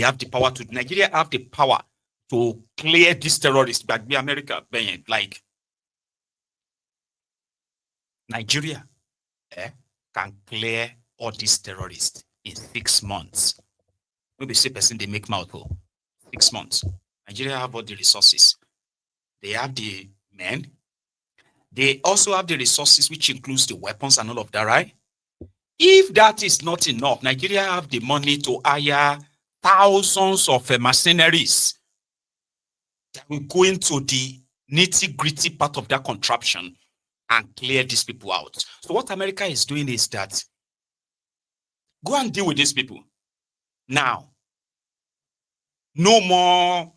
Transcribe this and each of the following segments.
have the power to, Nigeria have the power to clear these terrorists, but be America, like Nigeria can clear all these terrorists in 6 months. Maybe say person they make mouth 6 months. Nigeria have all the resources. They have the men. They also have the resources, which includes the weapons and all of that, right? If that is not enough, Nigeria have the money to hire thousands of mercenaries that will go into the nitty-gritty part of that contraption and clear these people out. So what America is doing is that go and deal with these people. Now, no more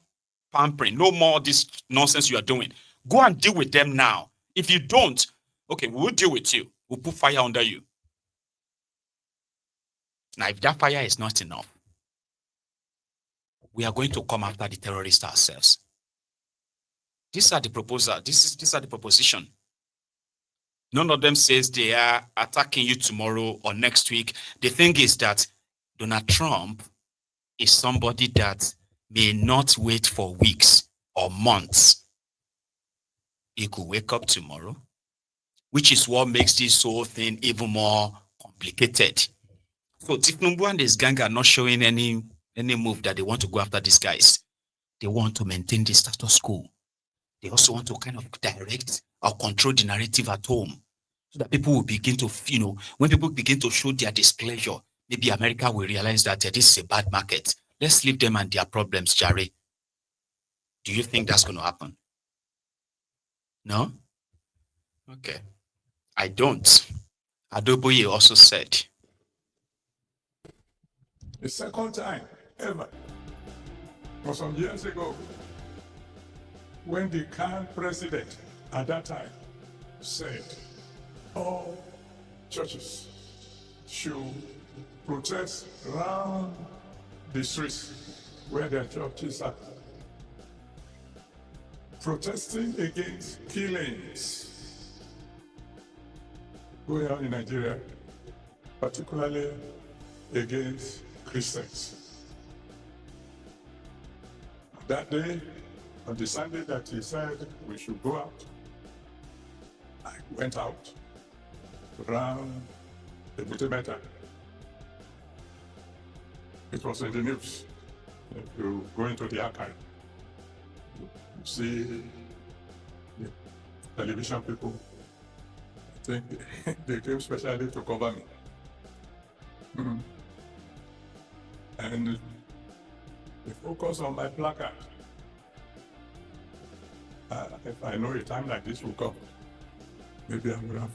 pampering, no more this nonsense you are doing. Go and deal with them now. If you don't, okay, we'll deal with you. We'll put fire under you. Now, if that fire is not enough, we are going to come after the terrorists ourselves. These are the proposal. These are the proposition. None of them says they are attacking you tomorrow or next week. The thing is that Donald Trump is somebody that may not wait for weeks or months. He could wake up tomorrow, which is what makes this whole thing even more complicated. So Tinubu and his gang are not showing any move that they want to go after these guys. They want to maintain the status quo. They also want to kind of direct or control the narrative at home so that people will begin to, when people begin to show their displeasure, maybe America will realize that this is a bad market. Let's leave them and their problems, Jerry. Do you think that's going to happen? No? Okay. I don't. Adeboye also said. The second time ever was some years ago when the current president at that time said all churches should protest around the streets where their churches are, protesting against killings going on in Nigeria, particularly against Christians. That day, on the Sunday that he said we should go out, I went out around the Butemeta. It was in the news. If you go into the archive, you see the television people. I think they came specially to cover me. And the focus on my placard. If I know a time like this will come, maybe I would have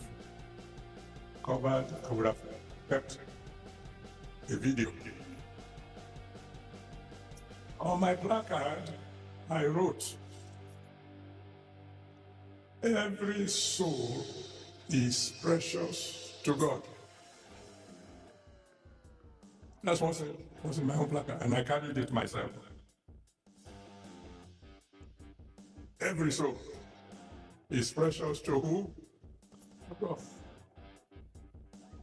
covered, I would have kept a video. On my placard, I wrote, every soul is precious to God. That's what's in my own placard, and I carried it myself. Every soul is precious to who? God.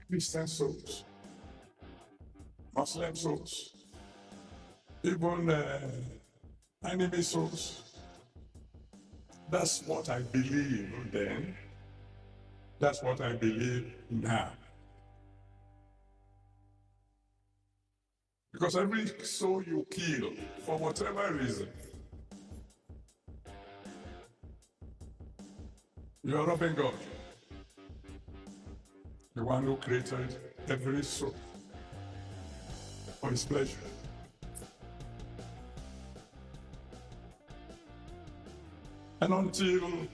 Christian souls, Muslim souls, even enemy souls. That's what I believe then. That's what I believe now. Because every soul you kill, for whatever reason, you are robbing God, the one who created every soul for his pleasure. And until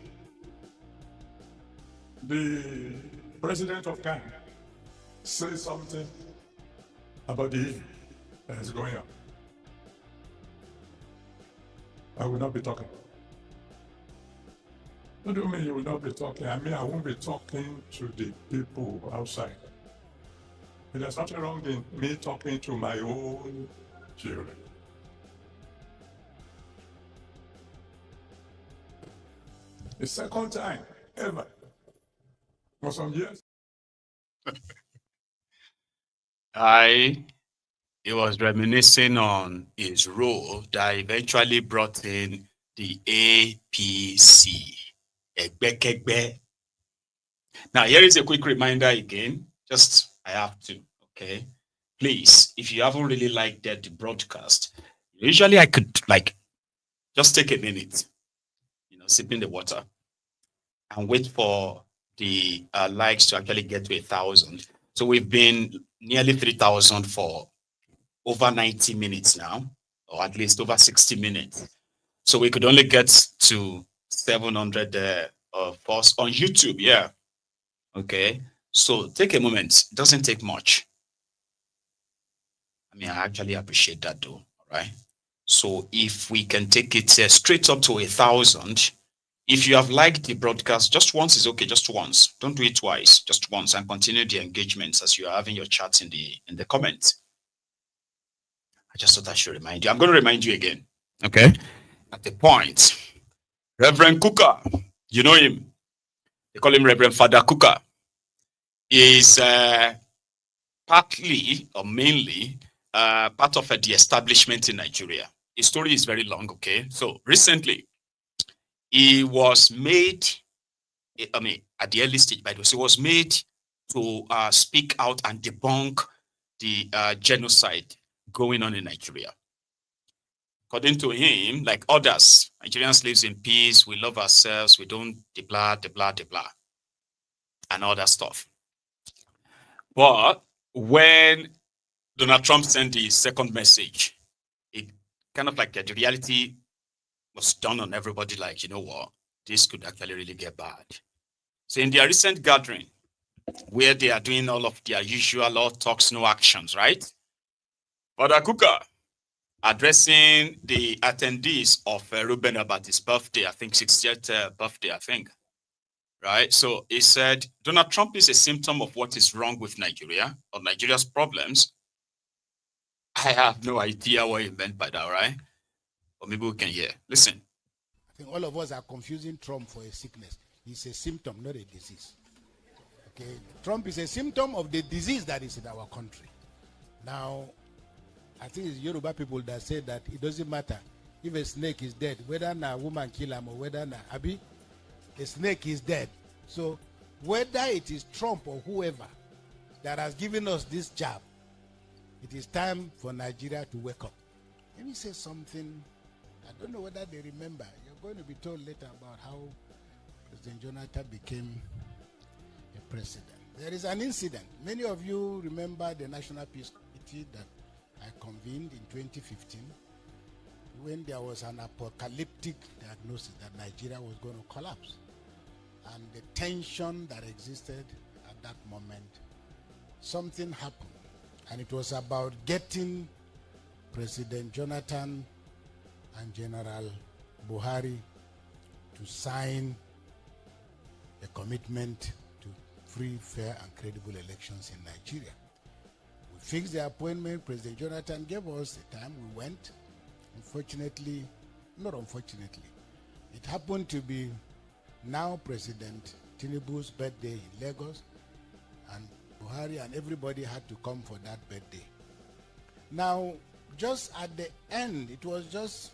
the president of Ghana says something about the evil that is going on, I will not be talking. What do you mean you will not be talking? I mean, I won't be talking to the people outside. But there's nothing wrong in me talking to my own children. The second time ever for some years. I He was reminiscing on his role that eventually brought in the APC. Egbekegbe. Now, here is a quick reminder again. Just, I have to, okay? Please, if you haven't really liked the broadcast, usually I could, just take a minute, sip in the water and wait for the likes to actually get to 1,000. So we've been nearly 3,000 for over 90 minutes now, or at least over 60 minutes. So we could only get to 700 of us on YouTube. Yeah. Okay. So take a moment. It doesn't take much. I actually appreciate that though. All right. So if we can take it straight up to 1,000, if you have liked the broadcast, just once is okay. Just once. Don't do it twice. Just once, and continue the engagements as you are having your chats in the comments. I just thought I should remind you. I'm going to remind you again. Okay. At the point, Reverend Kukah, you know him. They call him Reverend Father Kukah. Is partly or mainly part of the establishment in Nigeria. His story is very long. Okay. So recently, he was made, at the early stage, by the way, he was made to speak out and debunk the genocide going on in Nigeria. According to him, like others, Nigerians live in peace, we love ourselves, we don't the blah, and all that stuff. But when Donald Trump sent the second message, it kind of like the reality was done on everybody, like, you know what, this could actually really get bad. So in their recent gathering, where they are doing all of their usual all talks, no actions, right? Father Kukah, addressing the attendees of Ruben about his birthday, I think 60th birthday, I think, right? So he said, Donald Trump is a symptom of what is wrong with Nigeria, or Nigeria's problems. I have no idea what he meant by that, right? Or maybe we can hear. Listen. I think all of us are confusing Trump for a sickness. He's a symptom, not a disease. Okay, Trump is a symptom of the disease that is in our country. Now, I think it's Yoruba people that say that it doesn't matter if a snake is dead, whether a woman kill him or whether a snake is dead. So whether it is Trump or whoever that has given us this jab, it is time for Nigeria to wake up. Let me say something. I don't know whether they remember. You're going to be told later about how President Jonathan became a president. There is an incident. Many of you remember the National Peace Committee that I convened in 2015 when there was an apocalyptic diagnosis that Nigeria was going to collapse. And the tension that existed at that moment, something happened. And it was about getting President Jonathan and General Buhari to sign a commitment to free, fair, and credible elections in Nigeria. We fixed the appointment. President Jonathan gave us the time. We went. Unfortunately, not unfortunately, it happened to be now President Tinubu's birthday in Lagos, and Buhari and everybody had to come for that birthday. Now, just at the end, it was just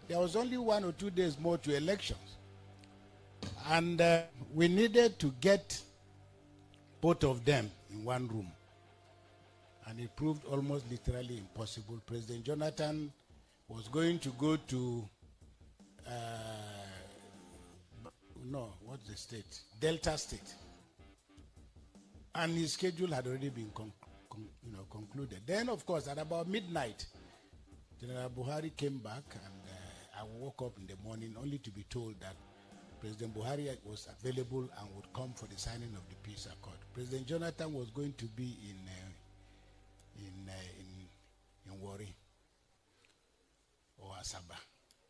there was only 1 or 2 days more to elections. And we needed to get both of them in one room. And it proved almost literally impossible. President Jonathan was going to go to, what's the state? Delta State. And his schedule had already been concluded. Then, of course, at about midnight, General Buhari came back, and I woke up in the morning only to be told that President Buhari was available and would come for the signing of the peace accord. President Jonathan was going to be in Warri or Asaba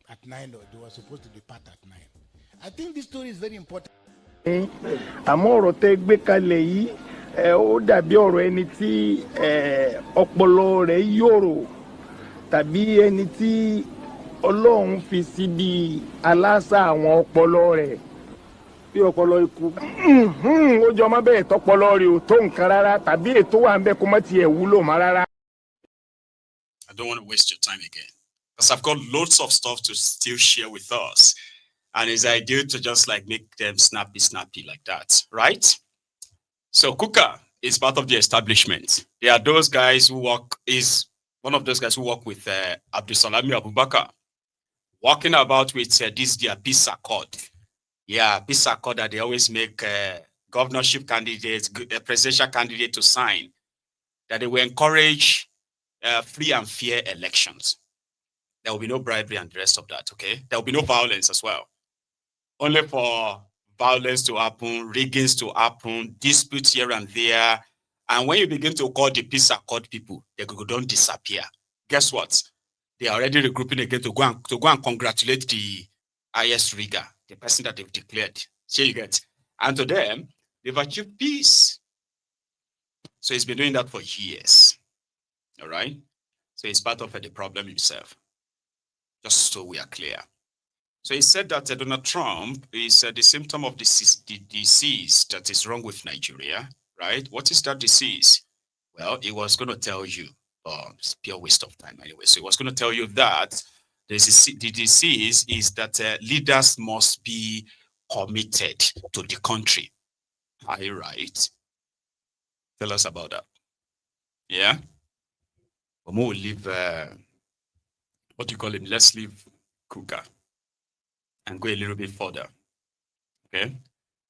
at 9. They were supposed to depart at 9. I think this story is very important. Àmọ́ ọ̀rọ̀ tẹ́ gbé kalẹ̀ yìí ó dàbí ọ̀rọ̀ ẹni tí ọpọlọ rẹ̀ yòrò tàbí ẹni tí Ọlọ́run fi síbi aláṣà àwọn ọpọlọ rẹ̀ bí ọpọlọ ikú. Ó jọ mọ́ bẹ́ẹ̀ tọpọlọ rẹ̀ ò tó nǹkan rárá tàbí ètò wà ń bẹ kó má tiẹ̀ wúlò mọ́ rárá. don't want to waste your time again, because I've got loads of stuff to still share with us. And it's ideal to just like make them snappy like that, right? So Kukah is part of the establishment. There are those guys who work, is one of those guys who work with Abdusalami Abubakar, walking about with this their peace accord. Yeah, peace accord that they always make governorship candidates, presidential candidate to sign, that they will encourage free and fair elections. There will be no bribery and the rest of that, okay? There will be no violence as well. Only for violence to happen, riggings to happen, disputes here and there. And when you begin to call the peace accord people, they don't disappear. Guess what? They are already regrouping again to go and congratulate the IS rigger, the person that they've declared. So you get. And to them, they've achieved peace. So he's been doing that for years. All right? So he's part of the problem himself. Just so we are clear. So he said that Donald Trump is the symptom of the disease that is wrong with Nigeria, right? What is that disease? Well, he was going to tell you. It's pure waste of time anyway. So he was going to tell you that the disease is that leaders must be committed to the country. Are you right? Tell us about that. Yeah? But we'll leave, what do you call him? Let's leave Kukah and go a little bit further. Okay?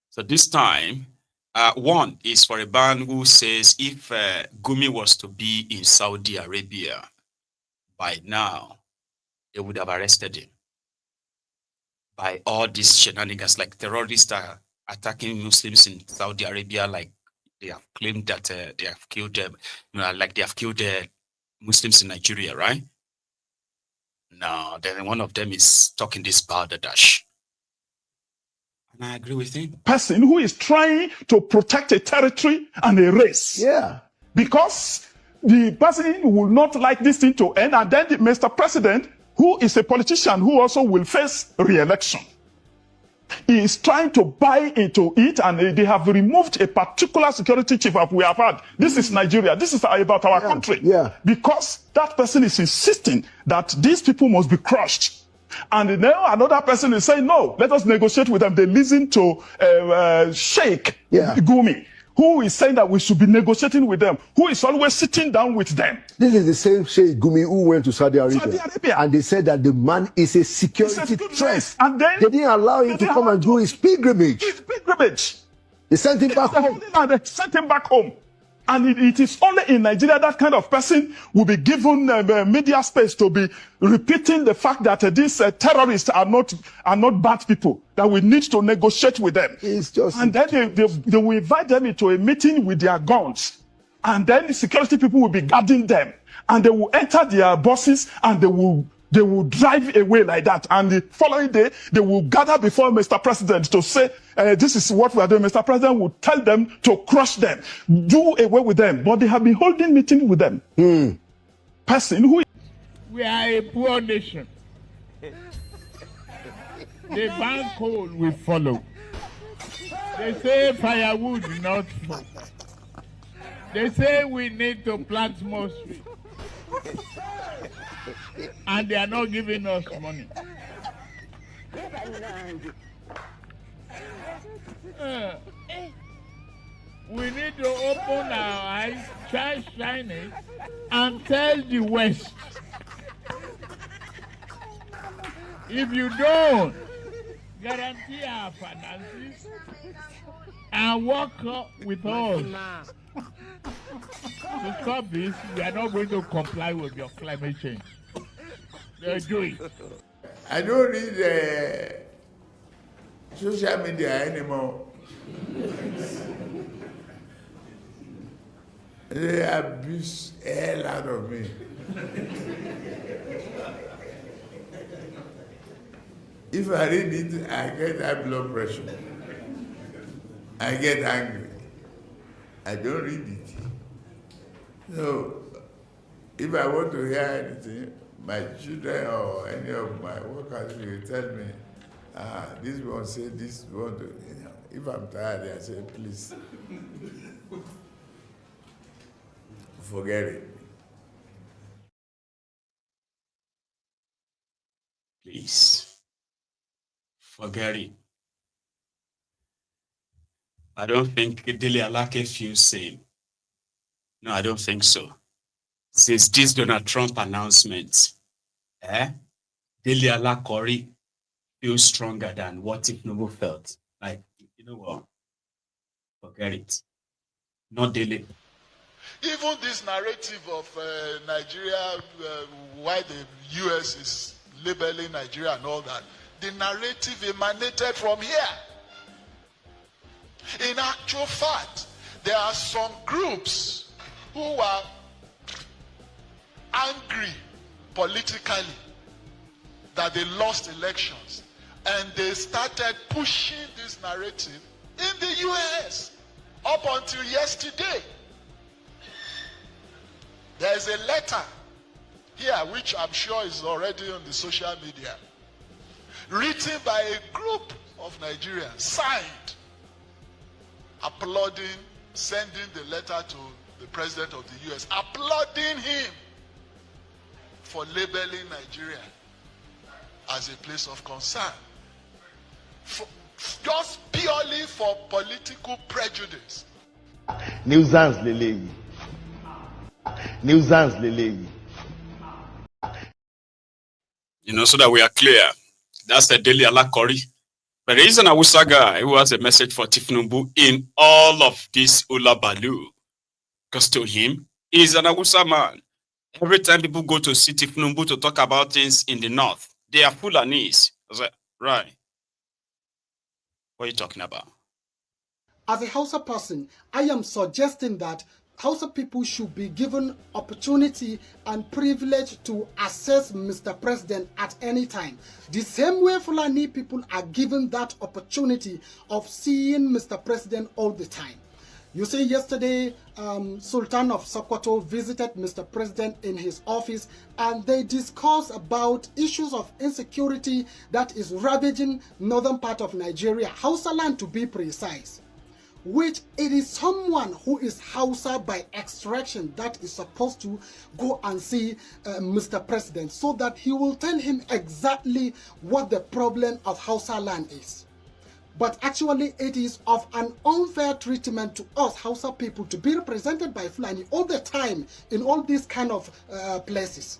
So this time, one is for a man who says if Gumi was to be in Saudi Arabia, by now, they would have arrested him. By all these shenanigans, like terrorists are attacking Muslims in Saudi Arabia, like they have claimed that they have killed them, like they have killed Muslims in Nigeria, right? No, then one of them is talking this balderdash. And I agree with him. Person who is trying to protect a territory and a race. Yeah. Because the person will not like this thing to end, and then the Mr. President, who is a politician who also will face re-election, he is trying to buy into it, and they have removed a particular security chief that we have had. This is Nigeria. This is about our country. Yeah. Because that person is insisting that these people must be crushed. And now another person is saying, no, let us negotiate with them. They listen to Sheikh Gumi, who is saying that we should be negotiating with them, who is always sitting down with them. This is the same Sheikh Gumi who went to Saudi Arabia. And they said that the man is a security threat. And then they didn't allow him to come and do his pilgrimage. They sent him back home. They sent him back home. And it is only in Nigeria that kind of person will be given media space to be repeating the fact that these terrorists are not bad people, that we need to negotiate with them. It's just and then they will invite them into a meeting with their guns. And then the security people will be guarding them. And they will enter their buses and they will drive away like that. And the following day, they will gather before Mr. President to say, this is what we are doing. Mr. President will tell them to crush them, do away with them. But they have been holding meetings with them. Person who... We are a poor nation. The bank coal will follow. They say firewood, not smoke. They say we need to plant more trees. And they are not giving us money. We need to open our eyes, shine it, and tell the West. If you don't guarantee our finances and work with us to stop this, we are not going to comply with your climate change. They're doing. I don't read social media anymore. They abuse the hell out of me. If I read it, I get high blood pressure. I get angry. I don't read it. So, if I want to hear anything, my children or any of my workers will tell me, this one say this one. If I'm tired, I say, please, forget it. Please, forget it. I don't think Dele Alake feels sane. No, I don't think so. Since this Donald Trump announcement, Dele Alake feels stronger than what Tinubu felt. Like, you know what? Forget it. Not Dele. Even this narrative of Nigeria, why the US is labeling Nigeria and all that, the narrative emanated from here. In actual fact, there are some groups who are angry politically that they lost elections, and they started pushing this narrative in the US up until yesterday. There's a letter here which I'm sure is already on the social media, written by a group of Nigerians, signed, applauding, sending the letter to the president of the US, applauding him for labeling Nigeria as a place of concern, just purely for political prejudice. Nuisance leleyi. Nuisance leleyi. You know, so that we are clear, that's the Dele Alake. But there is an Hausa guy who has a message for Tinubu in all of this ulabalu. Because to him, he's an Hausa man. Every time people go to see Tinubu to talk about things in the north, they are Fulanis. I was like, right. What are you talking about? As a Hausa person, I am suggesting that Hausa people should be given opportunity and privilege to assess Mr. President at any time. The same way Fulani people are given that opportunity of seeing Mr. President all the time. You see, yesterday, Sultan of Sokoto visited Mr. President in his office, and they discussed about issues of insecurity that is ravaging northern part of Nigeria, Hausa land to be precise. Which it is someone who is Hausa by extraction that is supposed to go and see Mr. President, so that he will tell him exactly what the problem of Hausa land is. But actually it is of an unfair treatment to us Hausa people to be represented by Fulani all the time in all these kind of places.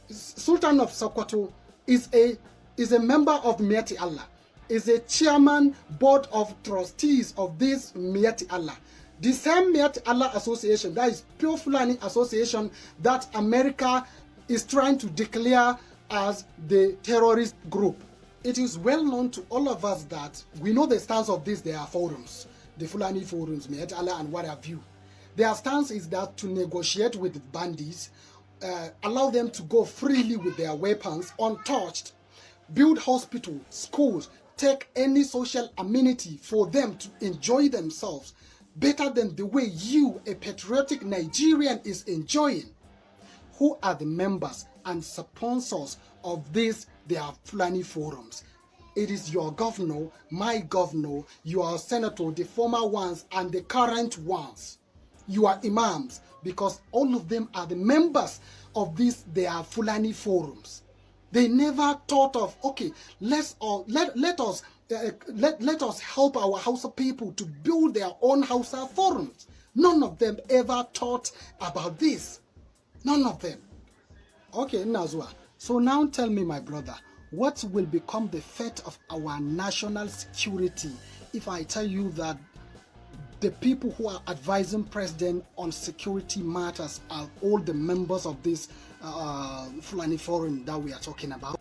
Sultan of Sokoto is a member of Mieti Allah, is a chairman board of trustees of this Mieti Allah. The same Mieti Allah association, that is Pure Fulani association that America is trying to declare as the terrorist group. It is well known to all of us that we know the stance of this. There are forums, the Fulani forums, Mieti Allah and what have you. Their stance is that to negotiate with bandits, allow them to go freely with their weapons untouched, build hospitals, schools, take any social amenity for them to enjoy themselves better than the way you, a patriotic Nigerian, is enjoying. Who are the members and sponsors of this? They are Fulani forums. It is your governor, my governor, your senator, the former ones and the current ones. You are imams, because all of them are the members of this. They are Fulani forums. They never thought of, okay, let us help our Hausa people to build their own Hausa forums. None of them ever thought about this. None of them. Okay, Nazwa. So now tell me, my brother, what will become the fate of our national security if I tell you that the people who are advising President on security matters are all the members of this Fulani Forum that we are talking about?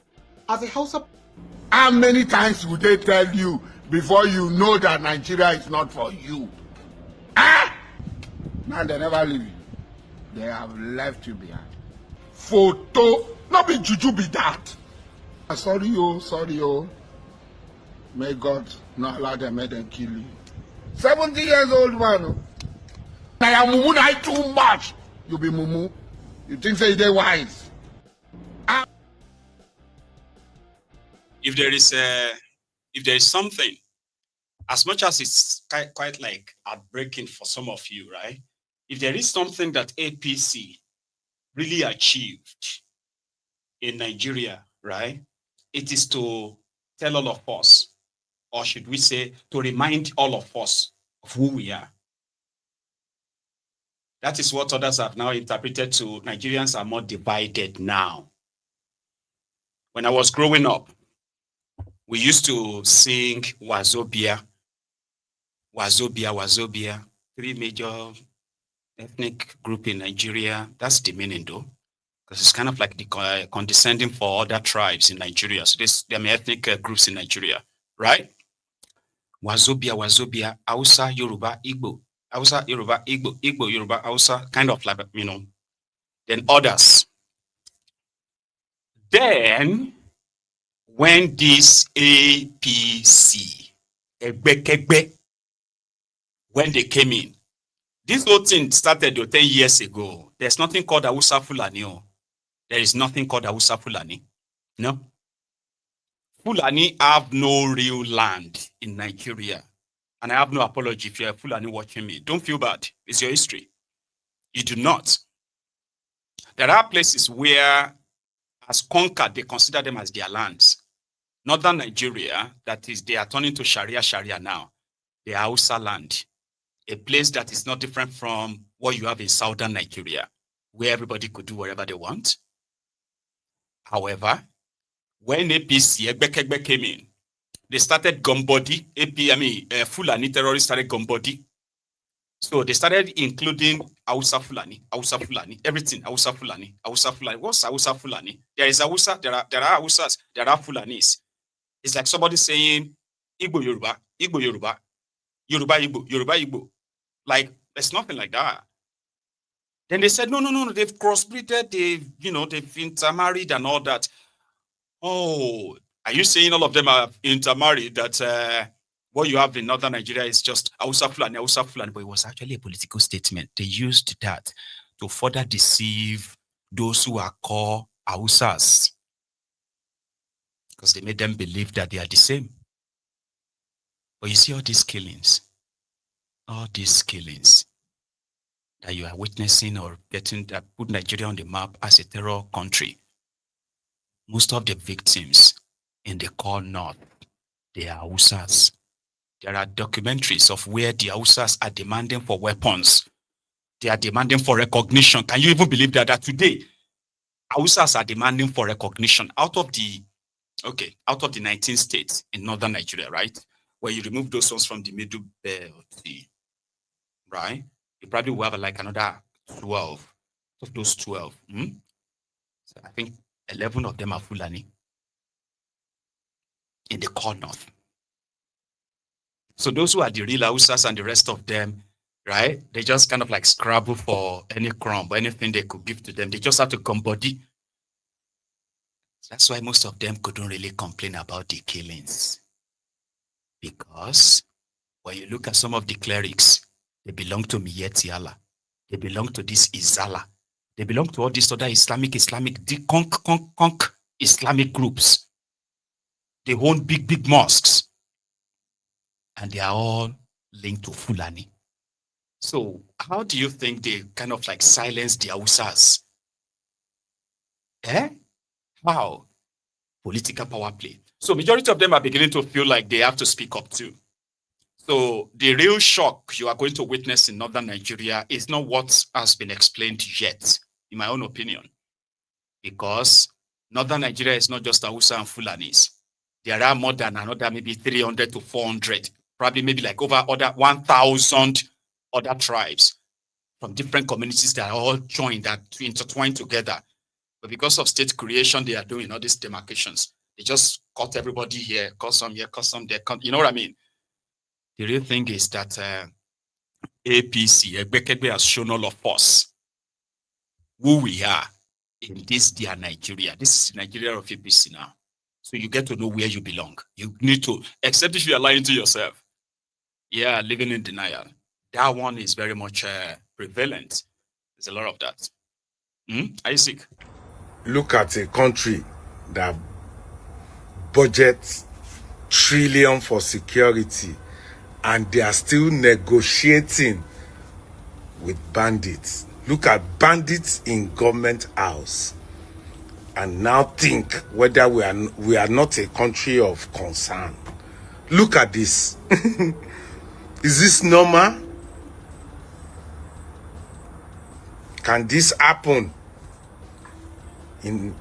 As a Hausa... How many times would they tell you before you know that Nigeria is not for you? Ah! Now they never leave you. They have left you behind. Photo, not be juju be that. Sorry, oh. May God not allow them, make them kill you. 70 years old man. I am mumu na too much. You be mumu. You think say they wise. If there is something, as much as it's quite like heartbreaking for some of you, right? If there is something that APC really achieved in Nigeria, right? It is to tell all of us, or should we say, to remind all of us of who we are. That is what others have now interpreted to Nigerians are more divided now. When I was growing up, we used to sing Wazobia, Wazobia, Wazobia, 3 major ethnic group in Nigeria. That's the meaning though, because it's kind of like the condescending for other tribes in Nigeria. So there are ethnic groups in Nigeria, right? Wazobia, Wazobia, Hausa, Yoruba, Igbo, Hausa, Yoruba, Igbo, Igbo, Yoruba, Hausa, kind of like, then others. Then, when this APC, when they came in, this whole thing started 10 years ago. There's nothing called Hausa Fulani. There is nothing called Hausa Fulani. No. Fulani have no real land in Nigeria. And I have no apology if you're a Fulani watching me. Don't feel bad. It's your history. You do not. There are places where, as conquered, they consider them as their lands. Northern Nigeria, that is, they are turning to Sharia now. They are Hausa land. A place that is not different from what you have in southern Nigeria, where everybody could do whatever they want. However, when APC, Egbekegbe came in, they started gumbody. Fulani terrorists started gumbody. So they started including Hausa Fulani, everything, Hausa Fulani. What's Hausa Fulani? There is Hausa, there are Hausas, there are Fulanis. It's like somebody saying Igbo Yoruba, Igbo Yoruba, Yoruba Igbo, Yoruba Igbo. Like, there's nothing like that. Then they said, no, they've crossbreeded, they've intermarried and all that. Oh, are you saying all of them are intermarried, that what you have in northern Nigeria is just Hausa Fulani, but it was actually a political statement. They used that to further deceive those who are called Hausas, because they made them believe that they are the same. But you see all these killings that you are witnessing or getting that put Nigeria on the map as a terror country. Most of the victims in the core north, they are Hausas. There are documentaries of where the Hausas are demanding for weapons. They are demanding for recognition. Can you even believe that today, Hausas are demanding for recognition out of the 19 states in northern Nigeria, right? Where you remove those ones from the middle belt, right? You probably will have like another 12 of those 12. So I think 11 of them are Fulani in the core north. So those who are the real Hausas and the rest of them, right? They just kind of like scrabble for any crumb, anything they could give to them. They just have to come body. That's why most of them couldn't really complain about the killings. Because when you look at some of the clerics, they belong to Miyetti Allah. They belong to this Izala. They belong to all these other Islamic, the conk Islamic groups. They own big mosques. And they are all linked to Fulani. So how do you think they kind of like silence the Hausas? How? Political power play. So majority of them are beginning to feel like they have to speak up too. So the real shock you are going to witness in northern Nigeria is not what has been explained yet, in my own opinion. Because northern Nigeria is not just Hausa and Fulanis. There are more than another maybe 300 to 400, probably maybe like over 1,000 other tribes from different communities that are all joined, that intertwined together. But because of state creation, they are doing all these demarcations. They just cut everybody here, cut some here, cut some there. You know what I mean? The real thing is that APC, Egbekegbe, has shown all of us who we are in this dear Nigeria. This is Nigeria of APC now. So you get to know where you belong. You need to, except if you are lying to yourself. Yeah, living in denial. That one is very much prevalent. There's a lot of that. Are you sick? Look at a country that budgets trillion for security, and they are still negotiating with bandits. Look at bandits in government house. and now think whether we are not a country of concern. Look at this. Is this normal? Can this happen in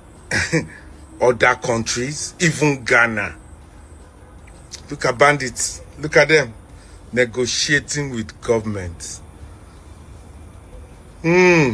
other countries, even Ghana? Look at bandits. Look at them negotiating with government. Hmm.